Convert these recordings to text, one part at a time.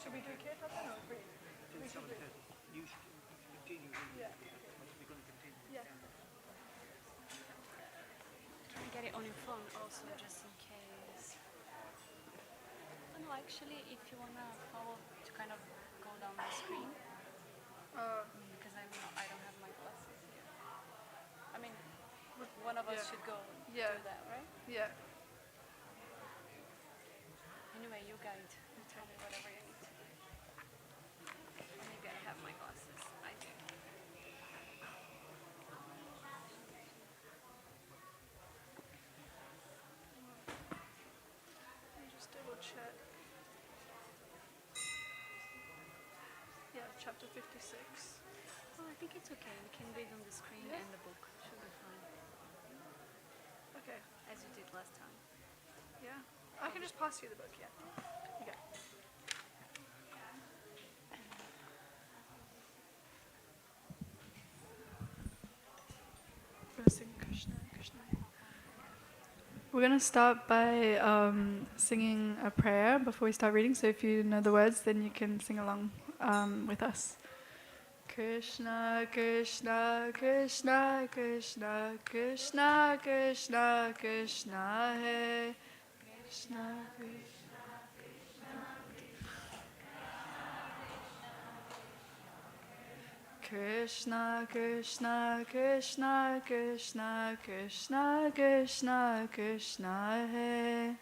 should we do kirtan then or read? We should do. You should continue reading. Yeah. We're going to continue. Yeah. Can you get it on your phone also, just in case? Oh, no, actually, if you wanna follow to kind of go down the screen, because I don't have my glasses here. I mean, one of us should go do that, right? Yeah. Anyway, you guide. You tell me whatever you need to do. Maybe I have my glasses. I do. Let me just double check. Yeah, chapter 56. Well, I think it's okay. We can read on the screen and the book. Should be fine. Okay. As you did last time. Yeah. I can just pass you the book, yeah. Okay. We're gonna sing Krishna, Krishna. We're gonna start by singing a prayer before we start reading. So if you know the words, then you can sing along with us. Krishna, Krishna, Krishna, Krishna, Krishna, Krishna, Krishna, Hey. Krishna, Krishna, Krishna, Krishna, Krishna, Krishna, Krishna, Krishna, Krishna, Hey.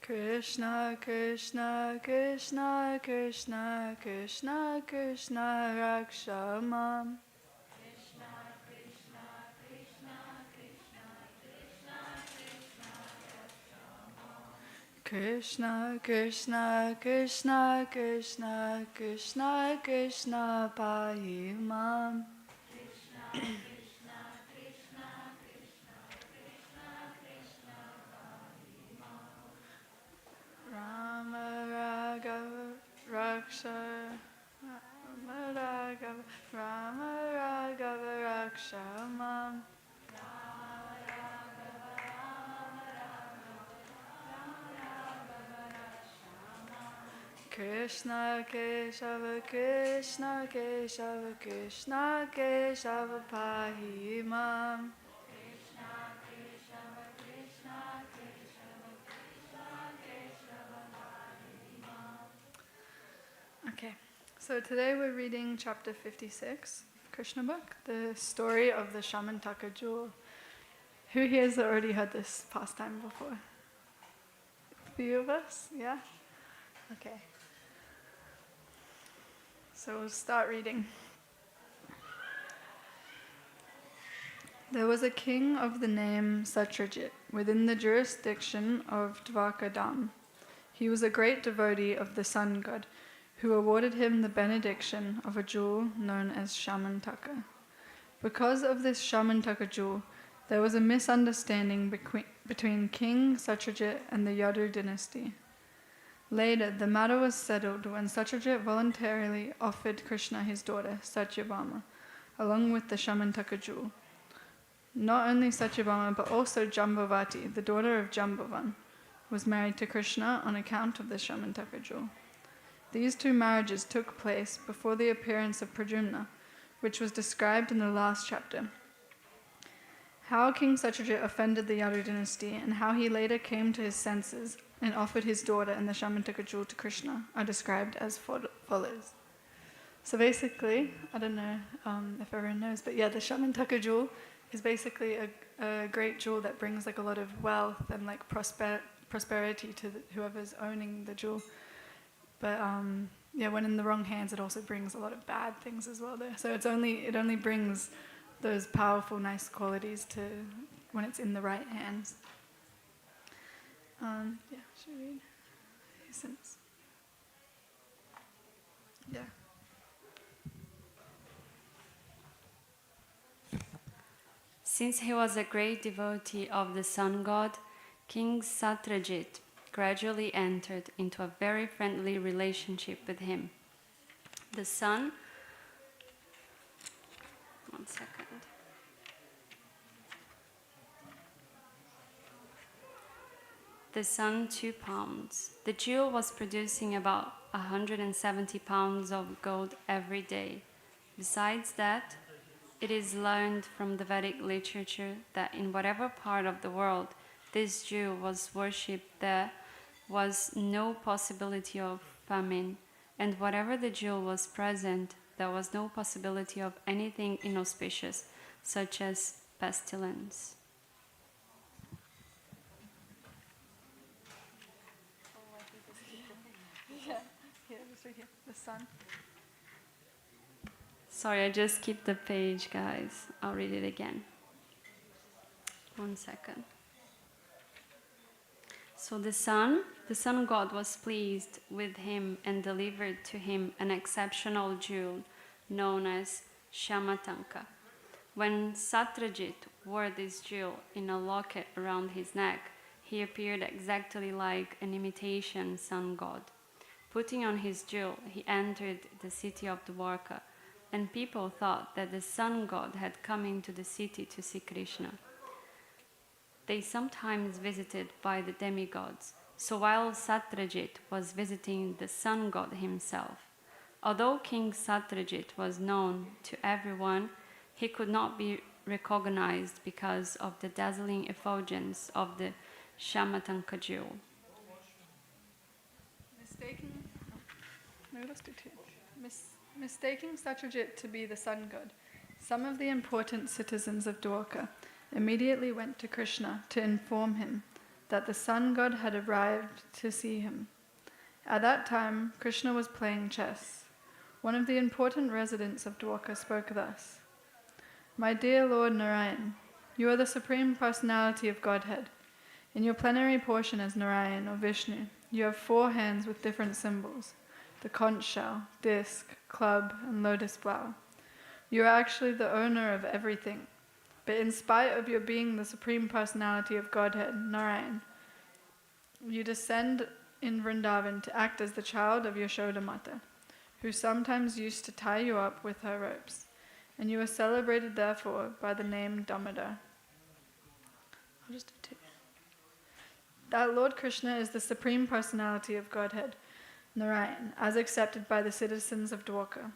Krishna, Krishna, Krishna, Krishna, Krishna, Krishna, Raksha Mam. Krishna, Krishna, Krishna, Krishna, Krishna, Krishna, Pahi Mam. Rama Raghava Raksha Rama Raghava Rama Raghava Raksha Mam. Krishna Keshava Krishna Keshava Krishna Keshava Pahi Mam. Okay, so today we're reading chapter 56, Krishna book, the story of the Shamantaka jewel. Who here has already heard this pastime before? A few of us, yeah? Okay. So we'll start reading. There was a king of the name Satyajit within the jurisdiction of Dvarkadam. He was a great devotee of the sun god, who awarded him the benediction of a jewel known as Shamantaka. Because of this Shamantaka jewel, there was a misunderstanding between King Satyajit and the Yadu dynasty. Later, the matter was settled when Satyajit voluntarily offered Krishna his daughter, Satyabhama, along with the Shamantaka jewel. Not only Satyabhama, but also Jambavati, the daughter of Jambavan, was married to Krishna on account of the Shamantaka jewel. These two marriages took place before the appearance of Pradyumna, which was described in the last chapter. How King Satyajit offended the Yadu dynasty and how he later came to his senses and offered his daughter and the Shamantaka jewel to Krishna are described as follows. So basically, I don't know if everyone knows, but yeah, the Shamantaka jewel is basically a great jewel that brings like a lot of wealth and like prosperity to whoever's owning the jewel. But when in the wrong hands, it also brings a lot of bad things as well there. So it only brings those powerful, nice qualities to when it's in the right hands. Should we read? Since. Yeah. Since he was a great devotee of the sun god, King Satyajit gradually entered into a very friendly relationship with him. The sun... One second. the sun 2 pounds. The jewel was producing about 170 pounds of gold every day. Besides that, it is learned from the Vedic literature that in whatever part of the world this jewel was worshipped, there was no possibility of famine, and whatever the jewel was present, there was no possibility of anything inauspicious, such as pestilence. Yeah, here, just right here. The sun. Sorry, I just skipped the page, guys. I'll read it again. 1 second. So the sun god was pleased with him and delivered to him an exceptional jewel known as Shamatanka. When Satyajit wore this jewel in a locket around his neck, he appeared exactly like an imitation sun god. Putting on his jewel, he entered the city of Dwarka, and people thought that the sun god had come into the city to see Krishna. They sometimes visited by the demigods, so while Satyajit was visiting the sun god himself, although King Satyajit was known to everyone, he could not be recognized because of the dazzling effulgence of the Shamatanka jewel. Mistaking Satyajit to be the sun god, some of the important citizens of Dwarka immediately went to Krishna to inform him that the sun god had arrived to see him. At that time, Krishna was playing chess. One of the important residents of Dwarka spoke thus: "My dear Lord Narayan, you are the Supreme Personality of Godhead. In your plenary portion as Narayan or Vishnu, you have 4 hands with different symbols: the conch shell, disc, club, and lotus flower. You are actually the owner of everything. But in spite of your being the Supreme Personality of Godhead, Narayan, you descend in Vrindavan to act as the child of Yashoda Mata, who sometimes used to tie you up with her ropes, and you are celebrated therefore by the name Damodar." I'll just do 2. That Lord Krishna is the Supreme Personality of Godhead, Narayan, as accepted by the citizens of Dwarka,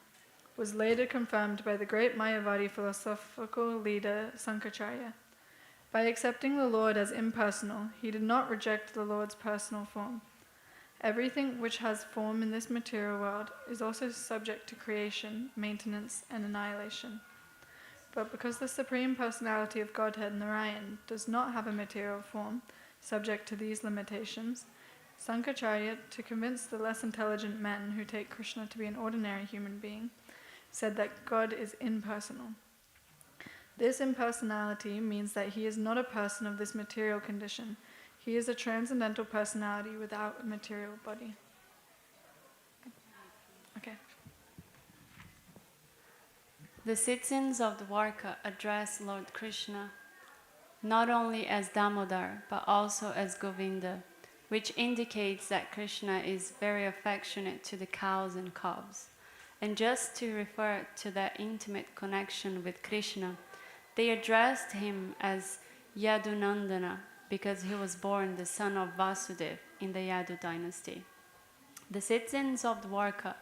was later confirmed by the great Mayavadi philosophical leader Sankaracharya. By accepting the Lord as impersonal, he did not reject the Lord's personal form. Everything which has form in this material world is also subject to creation, maintenance, and annihilation. But because the Supreme Personality of Godhead, Narayan, does not have a material form subject to these limitations, Sankaracharya, to convince the less intelligent men who take Krishna to be an ordinary human being, said that God is impersonal. This impersonality means that he is not a person of this material condition. He is a transcendental personality without a material body. Okay. The citizens of Dwarka address Lord Krishna not only as Damodar but also as Govinda, which indicates that Krishna is very affectionate to the cows and cubs. And just to refer to their intimate connection with Krishna, they addressed him as Yadunandana because he was born the son of Vasudeva in the Yadu dynasty. The citizens of Dwarka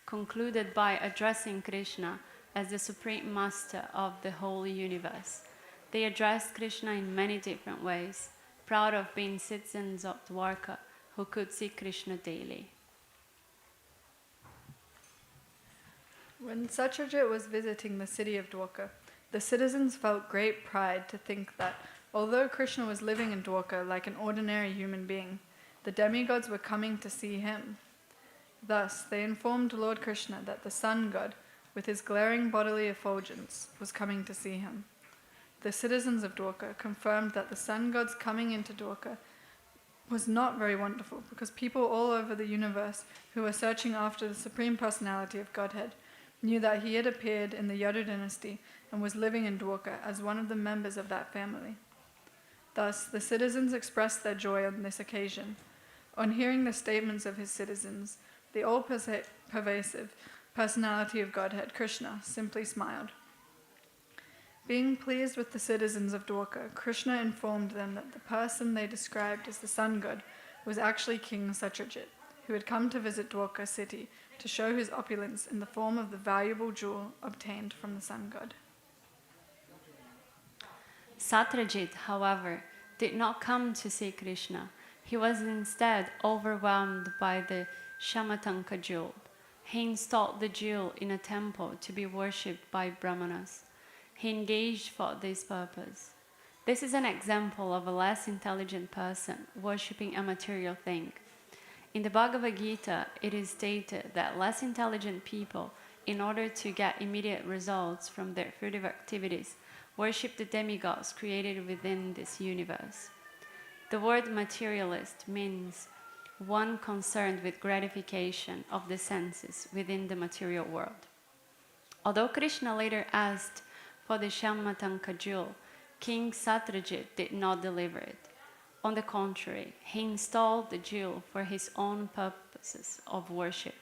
concluded by addressing Krishna as the supreme master of the whole universe. They addressed Krishna in many different ways, proud of being citizens of Dwarka who could see Krishna daily. When Satyajit was visiting the city of Dwarka, the citizens felt great pride to think that, although Krishna was living in Dwarka like an ordinary human being, the demigods were coming to see him. Thus, they informed Lord Krishna that the sun god, with his glaring bodily effulgence, was coming to see him. The citizens of Dwarka confirmed that the sun god's coming into Dwarka was not very wonderful, because people all over the universe who were searching after the Supreme Personality of Godhead knew that he had appeared in the Yadu dynasty and was living in Dwarka as one of the members of that family. Thus, the citizens expressed their joy on this occasion. On hearing the statements of his citizens, the all-pervasive personality of Godhead, Krishna, simply smiled. Being pleased with the citizens of Dwarka, Krishna informed them that the person they described as the sun god was actually King Satyajit, who had come to visit Dwarka city to show his opulence in the form of the valuable jewel obtained from the sun god. Satyajit, however, did not come to see Krishna. He was instead overwhelmed by the Shamatanka jewel. He installed the jewel in a temple to be worshipped by Brahmanas. He engaged for this purpose. This is an example of a less intelligent person worshipping a material thing. In the Bhagavad Gita, it is stated that less intelligent people, in order to get immediate results from their fruitive activities, worship the demigods created within this universe. The word materialist means one concerned with gratification of the senses within the material world. Although Krishna later asked for the Shamatanka jewel, King Satyajit did not deliver it. On the contrary, he installed the jewel for his own purposes of worship.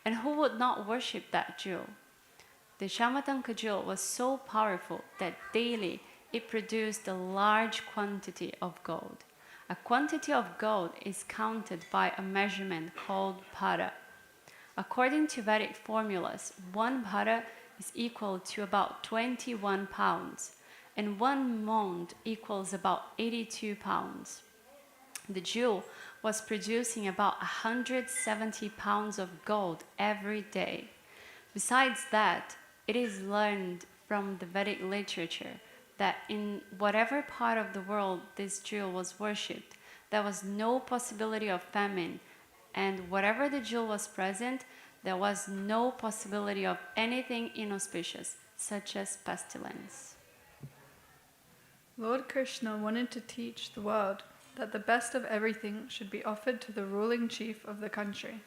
And who would not worship that jewel? The Shamatanka jewel was so powerful that daily it produced a large quantity of gold. A quantity of gold is counted by a measurement called bhara. According to Vedic formulas, 1 bhara is equal to about 21 pounds, and 1 mond equals about 82 pounds. The jewel was producing about 170 pounds of gold every day. Besides that, it is learned from the Vedic literature that in whatever part of the world this jewel was worshipped, there was no possibility of famine, and wherever the jewel was present, there was no possibility of anything inauspicious, such as pestilence. Lord Krishna wanted to teach the world that the best of everything should be offered to the ruling chief of the country.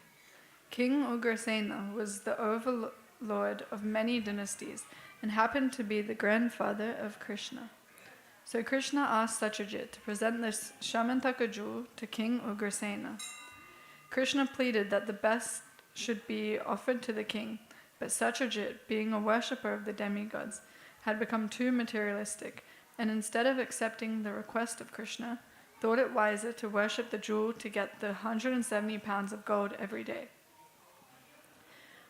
King Ugrasena was the overlord of many dynasties and happened to be the grandfather of Krishna. So Krishna asked Satyajit to present this Shamantaka jewel to King Ugrasena. Krishna pleaded that the best should be offered to the king, but Satyajit, being a worshipper of the demigods, had become too materialistic, and instead of accepting the request of Krishna, thought it wiser to worship the jewel to get the 170 pounds of gold every day.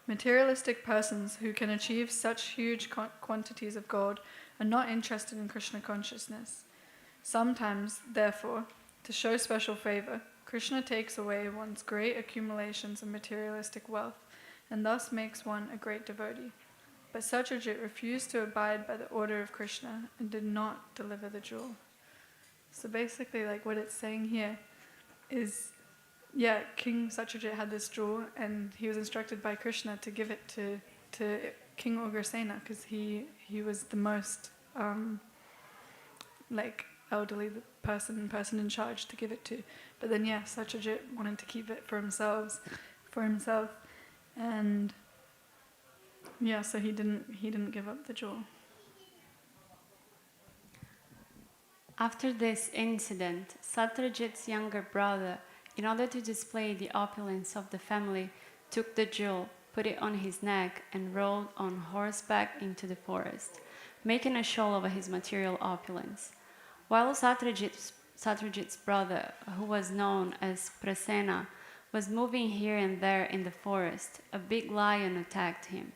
Materialistic persons who can achieve such huge quantities of gold are not interested in Krishna consciousness. Sometimes, therefore, to show special favor, Krishna takes away one's great accumulations of materialistic wealth and thus makes one a great devotee. But Satyajit refused to abide by the order of Krishna and did not deliver the jewel. So basically, like what it's saying here is, yeah, King Satyajit had this jewel and he was instructed by Krishna to give it to King Ugrasena because he was the most elderly person in charge to give it to. But then Satyajit wanted to keep it for himself, and so he didn't give up the jewel. After this incident, Satyajit's younger brother, in order to display the opulence of the family, took the jewel, put it on his neck, and rode on horseback into the forest, making a show of his material opulence. While Satyajit's brother, who was known as Prasena, was moving here and there in the forest, a big lion attacked him,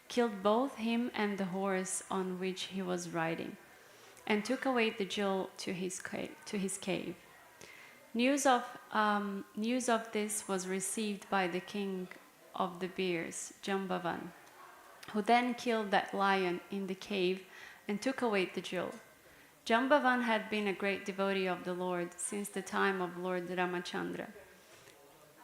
killed both him and the horse on which he was riding, and took away the jewel to his cave. News of this was received by the king of the bears, Jambavan, who then killed that lion in the cave and took away the jewel. Jambavan had been a great devotee of the Lord since the time of Lord Ramachandra,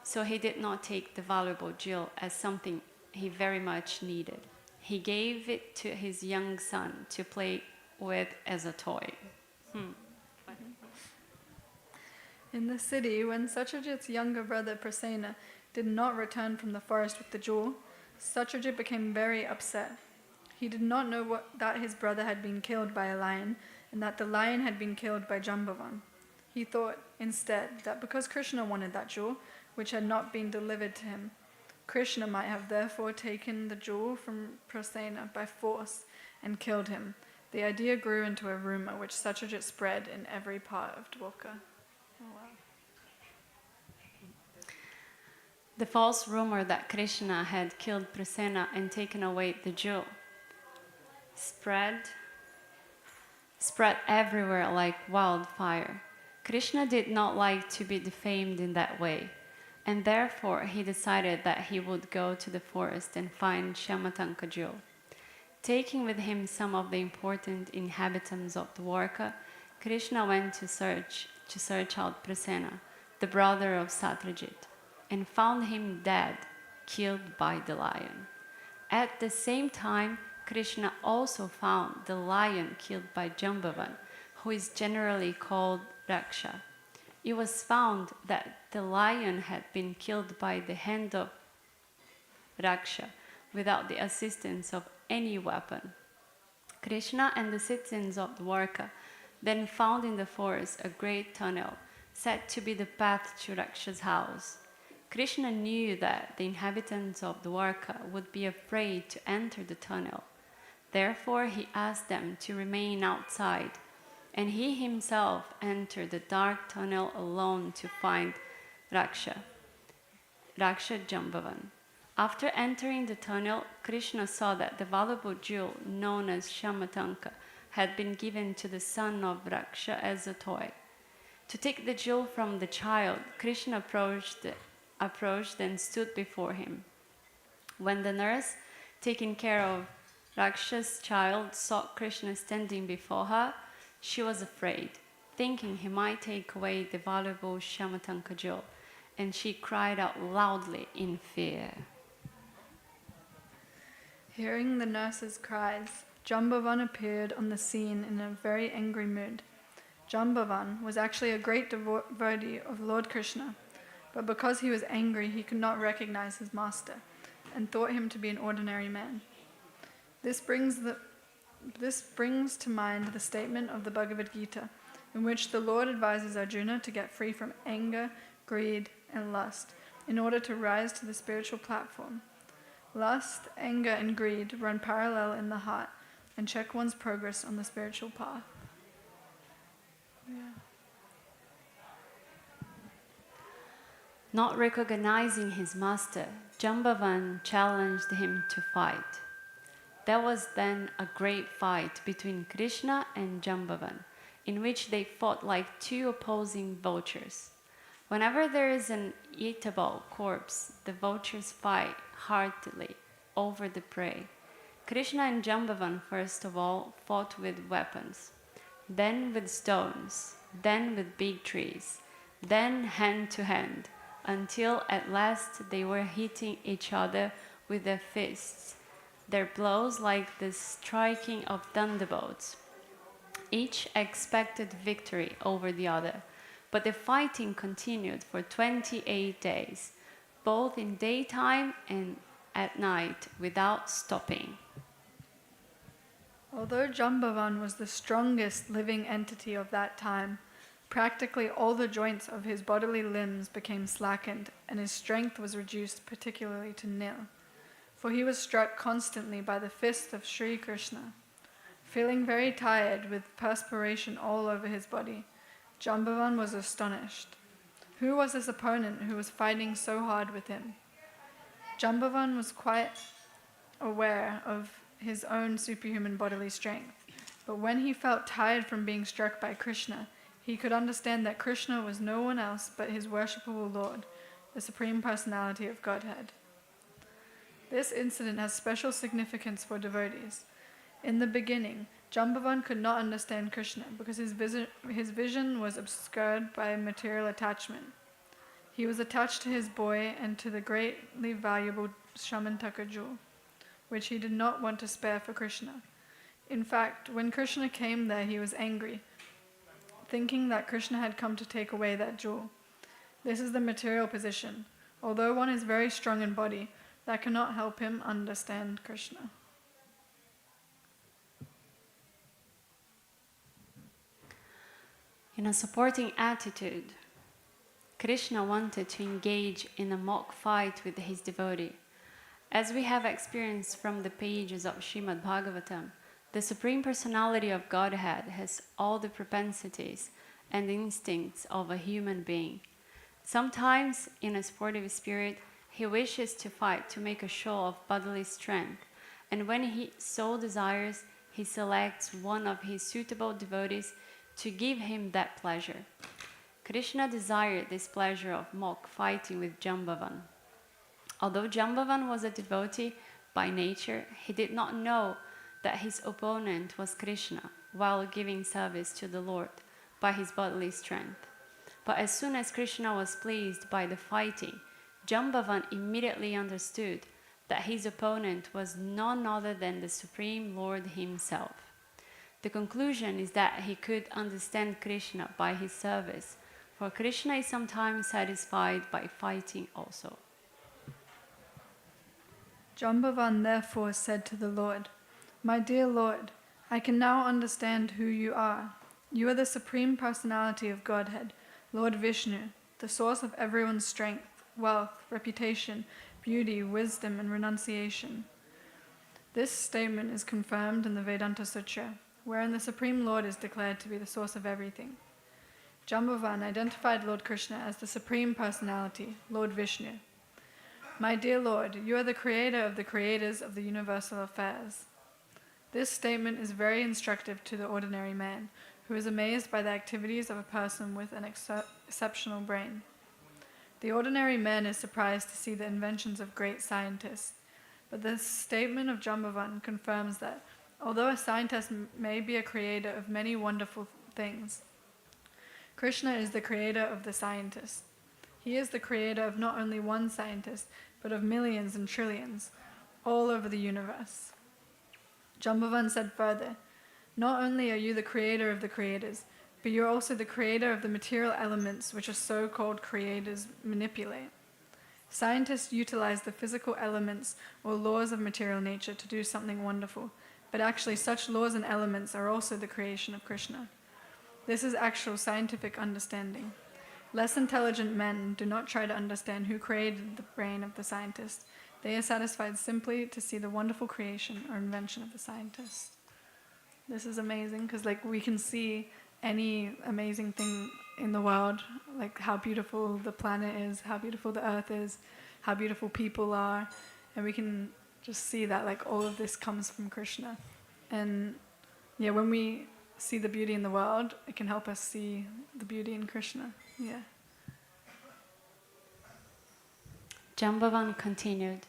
so he did not take the valuable jewel as something he very much needed. He gave it to his young son to play with as a toy. In the city, when Satyajit's younger brother Prasena did not return from the forest with the jewel, Satyajit became very upset. He did not know that his brother had been killed by a lion, and that the lion had been killed by Jambavan. He thought, instead, that because Krishna wanted that jewel, which had not been delivered to him, Krishna might have therefore taken the jewel from Prasena by force and killed him. The idea grew into a rumor which Satyajit spread in every part of Dwarka. Oh, wow. The false rumor that Krishna had killed Prasenna and taken away the jewel spread everywhere like wildfire. Krishna did not like to be defamed in that way, and therefore he decided that he would go to the forest and find Shamatanka jewel. Taking with him some of the important inhabitants of Dwarka, Krishna went to search out Prasenna, the brother of Satyajit, and found him dead, killed by the lion. At the same time, Krishna also found the lion killed by Jambavan, who is generally called Raksha. It was found that the lion had been killed by the hand of Raksha without the assistance of any weapon. Krishna and the citizens of Dwarka then found in the forest a great tunnel, said to be the path to Raksha's house. Krishna knew that the inhabitants of Dwarka would be afraid to enter the tunnel. Therefore, he asked them to remain outside, and he himself entered the dark tunnel alone to find Raksha Jambavan. After entering the tunnel, Krishna saw that the valuable jewel known as Shamatanka had been given to the son of Raksha as a toy. To take the jewel from the child, Krishna approached and stood before him. When the nurse, taking care of Raksha's child, saw Krishna standing before her, she was afraid, thinking he might take away the valuable Shamatanka jewel, and she cried out loudly in fear. Hearing the nurse's cries, Jambavan appeared on the scene in a very angry mood. Jambavan was actually a great devotee of Lord Krishna, but because he was angry, he could not recognize his master and thought him to be an ordinary man. This brings to mind the statement of the Bhagavad Gita, in which the Lord advises Arjuna to get free from anger, greed, and lust in order to rise to the spiritual platform. Lust, anger, and greed run parallel in the heart and check one's progress on the spiritual path. Yeah. Not recognizing his master, Jambavan challenged him to fight. There was then a great fight between Krishna and Jambavan, in which they fought like two opposing vultures. Whenever there is an eatable corpse, the vultures fight heartily over the prey. Krishna and Jambavan first of all fought with weapons, then with stones, then with big trees, then hand to hand, until at last they were hitting each other with their fists, their blows like the striking of thunderbolts. Each expected victory over the other, but the fighting continued for 28 days, both in daytime and at night, without stopping. Although Jambavan was the strongest living entity of that time, practically all the joints of his bodily limbs became slackened, and his strength was reduced particularly to nil, for he was struck constantly by the fist of Sri Krishna. Feeling very tired, with perspiration all over his body, Jambavan was astonished. Who was this opponent who was fighting so hard with him? Jambavan was quite aware of his own superhuman bodily strength, but when he felt tired from being struck by Krishna, he could understand that Krishna was no one else but his worshipable Lord, the Supreme Personality of Godhead. This incident has special significance for devotees. In the beginning, Jambavan could not understand Krishna because his vision was obscured by material attachment. He was attached to his boy and to the greatly valuable Shamantaka jewel, which he did not want to spare for Krishna. In fact, when Krishna came there, he was angry, thinking that Krishna had come to take away that jewel. This is the material position. Although one is very strong in body, that cannot help him understand Krishna. In a supporting attitude, Krishna wanted to engage in a mock fight with his devotee. As we have experienced from the pages of Srimad Bhagavatam, The Supreme Personality of Godhead has all the propensities and instincts of a human being. Sometimes, in a sportive spirit, he wishes to fight to make a show of bodily strength, and when he so desires, he selects one of his suitable devotees to give him that pleasure. Krishna desired this pleasure of mock fighting with Jambavan. Although Jambavan was a devotee by nature, he did not know that his opponent was Krishna while giving service to the Lord by his bodily strength. But as soon as Krishna was pleased by the fighting, Jambavan immediately understood that his opponent was none other than the Supreme Lord himself. The conclusion is that he could understand Krishna by his service, for Krishna is sometimes satisfied by fighting also. Jambavan therefore said to the Lord, "My dear Lord, I can now understand who you are. You are the Supreme Personality of Godhead, Lord Vishnu, the source of everyone's strength, wealth, reputation, beauty, wisdom, and renunciation." This statement is confirmed in the Vedanta Sutra, wherein the Supreme Lord is declared to be the source of everything. Jambavan identified Lord Krishna as the Supreme Personality, Lord Vishnu. "My dear Lord, you are the creator of the creators of the universal affairs." This statement is very instructive to the ordinary man, who is amazed by the activities of a person with an exceptional brain. The ordinary man is surprised to see the inventions of great scientists, but this statement of Jambavan confirms that, although a scientist may be a creator of many wonderful things, Krishna is the creator of the scientist. He is the creator of not only one scientist, but of millions and trillions, all over the universe. Jambavan said further, "Not only are you the creator of the creators, but you're also the creator of the material elements which our so-called creators manipulate. Scientists utilize the physical elements or laws of material nature to do something wonderful, but actually such laws and elements are also the creation of Krishna. This is actual scientific understanding. Less intelligent men do not try to understand who created the brain of the scientist. They are satisfied simply to see the wonderful creation or invention of the scientist." This is amazing because we can see any amazing thing in the world, like how beautiful the planet is, how beautiful the earth is, how beautiful people are, and we can just see that all of this comes from Krishna. And yeah, when we see the beauty in the world, it can help us see the beauty in Krishna. Yeah. Jambavan continued,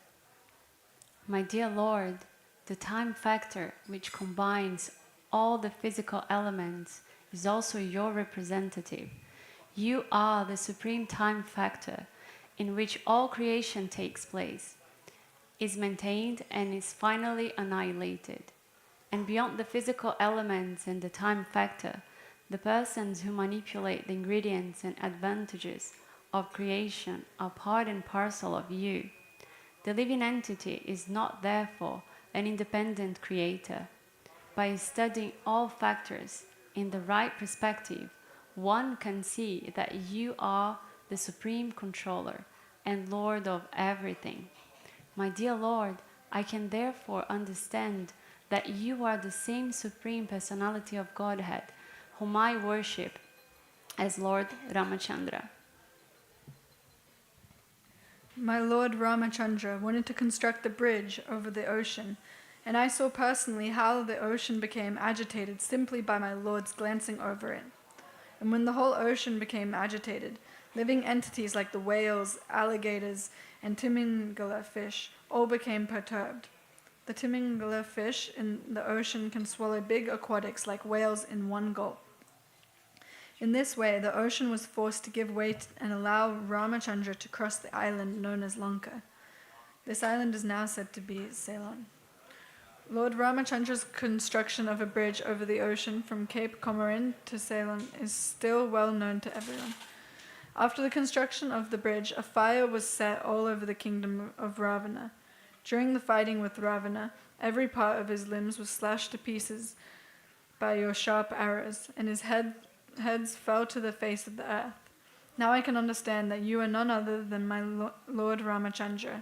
"My dear Lord, the time factor which combines all the physical elements is also your representative. You are the supreme time factor in which all creation takes place, is maintained and is finally annihilated. And beyond the physical elements and the time factor, the persons who manipulate the ingredients and advantages of creation are part and parcel of you. The living entity is not therefore an independent creator. By studying all factors in the right perspective, one can see that you are the supreme controller and Lord of everything. My dear Lord, I can therefore understand that you are the same Supreme Personality of Godhead, whom I worship as Lord Ramachandra. My Lord Ramachandra wanted to construct the bridge over the ocean, and I saw personally how the ocean became agitated simply by my Lord's glancing over it. And when the whole ocean became agitated, living entities like the whales, alligators, and Timingala fish all became perturbed. The Timingala fish in the ocean can swallow big aquatics like whales in one gulp. In this way, the ocean was forced to give way and allow Ramachandra to cross the island known as Lanka. This island is now said to be Ceylon. Lord Ramachandra's construction of a bridge over the ocean from Cape Comorin to Ceylon is still well known to everyone. After the construction of the bridge, a fire was set all over the kingdom of Ravana. During the fighting with Ravana, every part of his limbs was slashed to pieces by your sharp arrows, and his heads fell to the face of the earth. Now I can understand that you are none other than my Lord Ramachandra.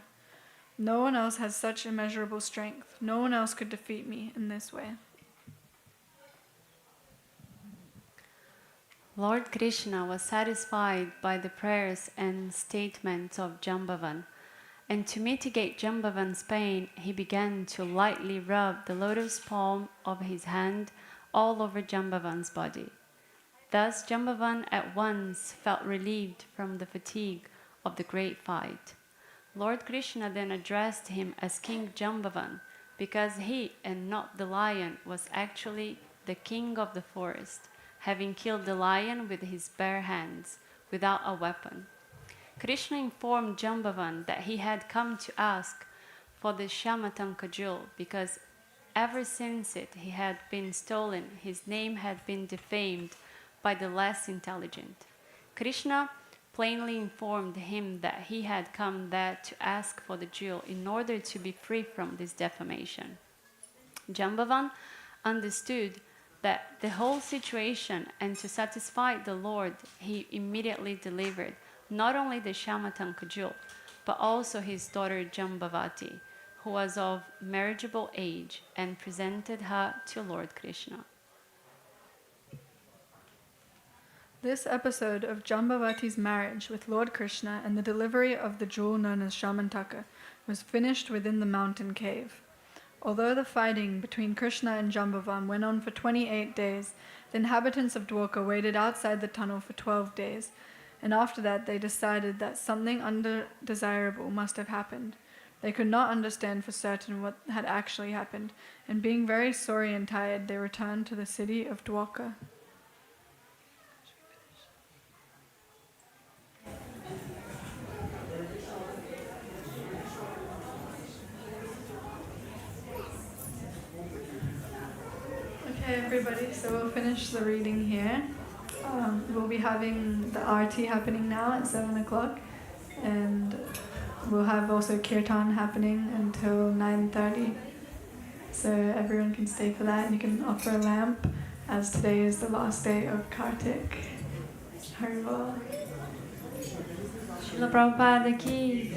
No one else has such immeasurable strength. No one else could defeat me in this way. Lord Krishna was satisfied by the prayers and statements of Jambavan, and to mitigate Jambavan's pain, he began to lightly rub the lotus palm of his hand all over Jambavan's body. Thus Jambavan at once felt relieved from the fatigue of the great fight. Lord Krishna then addressed him as King Jambavan, because he, and not the lion, was actually the king of the forest, having killed the lion with his bare hands, without a weapon. Krishna informed Jambavan that he had come to ask for the Shamatanka jewel, because ever since he had been stolen, his name had been defamed by the less intelligent. Krishna plainly informed him that he had come there to ask for the jewel in order to be free from this defamation. Jambavan understood that the whole situation, and to satisfy the Lord, he immediately delivered not only the Shamatanka jewel, but also his daughter Jambavati, who was of marriageable age, and presented her to Lord Krishna. This episode of Jambavati's marriage with Lord Krishna and the delivery of the jewel known as Shamantaka was finished within the mountain cave. Although the fighting between Krishna and Jambavan went on for 28 days, the inhabitants of Dwarka waited outside the tunnel for 12 days, and after that they decided that something undesirable must have happened. They could not understand for certain what had actually happened, and being very sorry and tired, they returned to the city of Dwarka. Okay, everybody, so we'll finish the reading here. We'll be having the RT happening now at 7 o'clock, and we'll have also Kirtan happening until 9:30. So everyone can stay for that, and you can offer a lamp, as today is the last day of Kartik. Haribol. Srila Prabhupada ki.